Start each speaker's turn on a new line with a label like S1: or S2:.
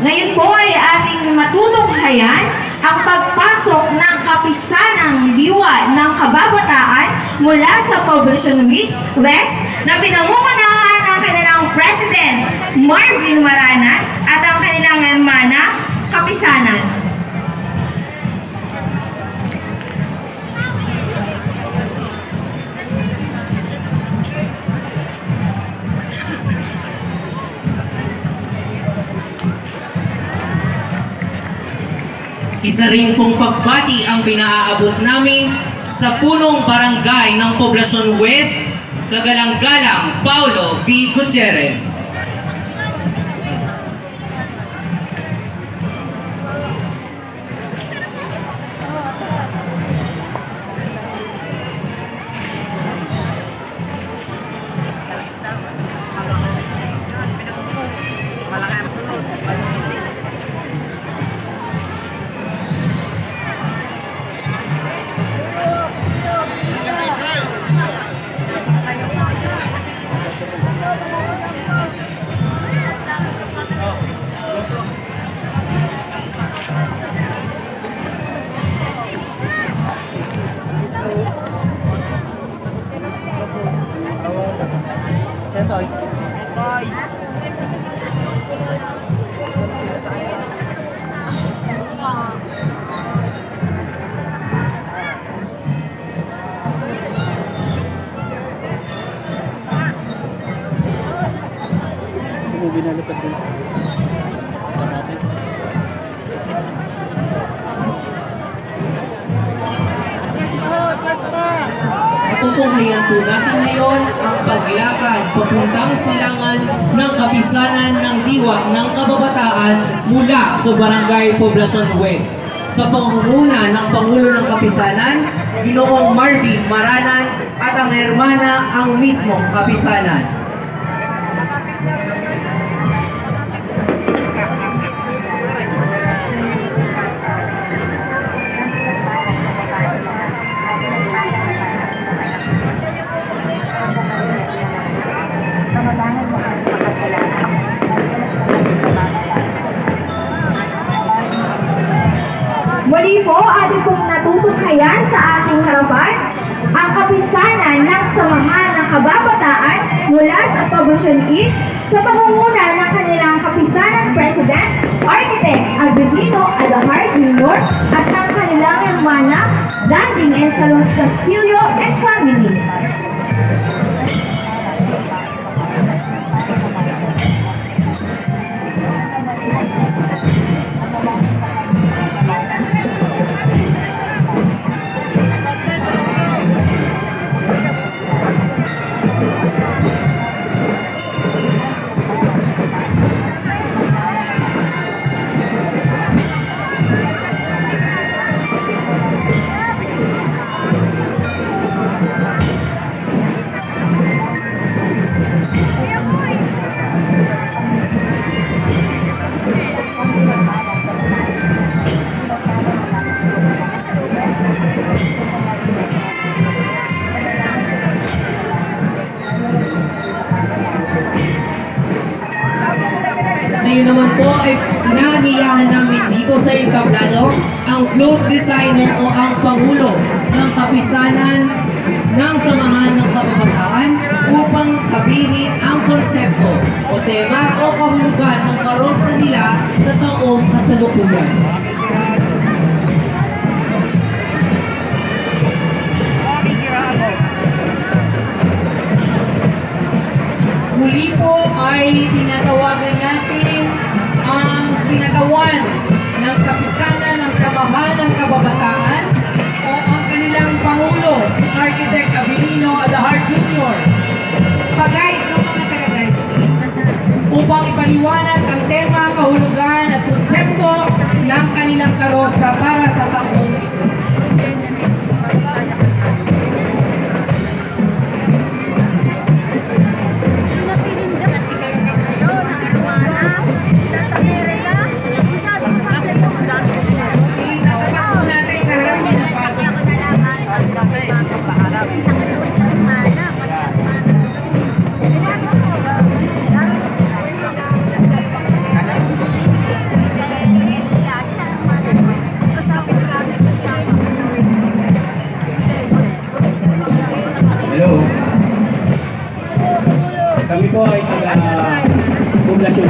S1: Ngayon po ay ating matutunghayan ang pagpasok ng kapisanang diwa ng kababataan mula sa Poblacion West na pinamumunahan ng kanilang President Marvin Maranan at ang kanilang hermana kapisanan.
S2: Isa rin pong pagbati ang pinaaabot namin sa punong barangay ng Poblacion West, Kagalang-galang Paulo V. Gutierrez.
S3: Binalipad din.
S2: Matutunghayan po natin ngayon ang paglakad papuntang silangan ng kapisanan ng diwa ng kababataan mula sa Barangay Poblacion West. Sa pangunguna ng Pangulo ng Kapisanan, Ginoong Marvin Maranan at ang hermana ang mismong kapisanan.
S1: Muli po, ating pong natutunghayan sa ating harapan ang kapisanan ng samahan ng kababataan mula sa Poblacion East sa pangunguna ng kanilang kapisanang President, Architect Albino Adahar Jr. at ng kanilang hermana, Danding and Salon Castillo and family.
S2: Ngayon naman po ay pinaniyahan namin dito sa entablado ang float designer o ang Pangulo ng Kapisanan ng Samahan ng Kababataan upang sabihin ang konsepto o tema o kahulugan ng karosa nila sa taong kasalukuyan.
S4: Muli po ay tinatawagan natin ang kinagawan ng Kapisanan ng Samahan ng Kababataan o ang kanilang Pangulo, si Architect Albino Adahar Jr. Pag-guide ng mga taga-guide upang ipaliwanag ang tema, kahulugan at konsepto ng kanilang karosa para sa taong ito.
S3: Hello. Kami po ay taga Poblacion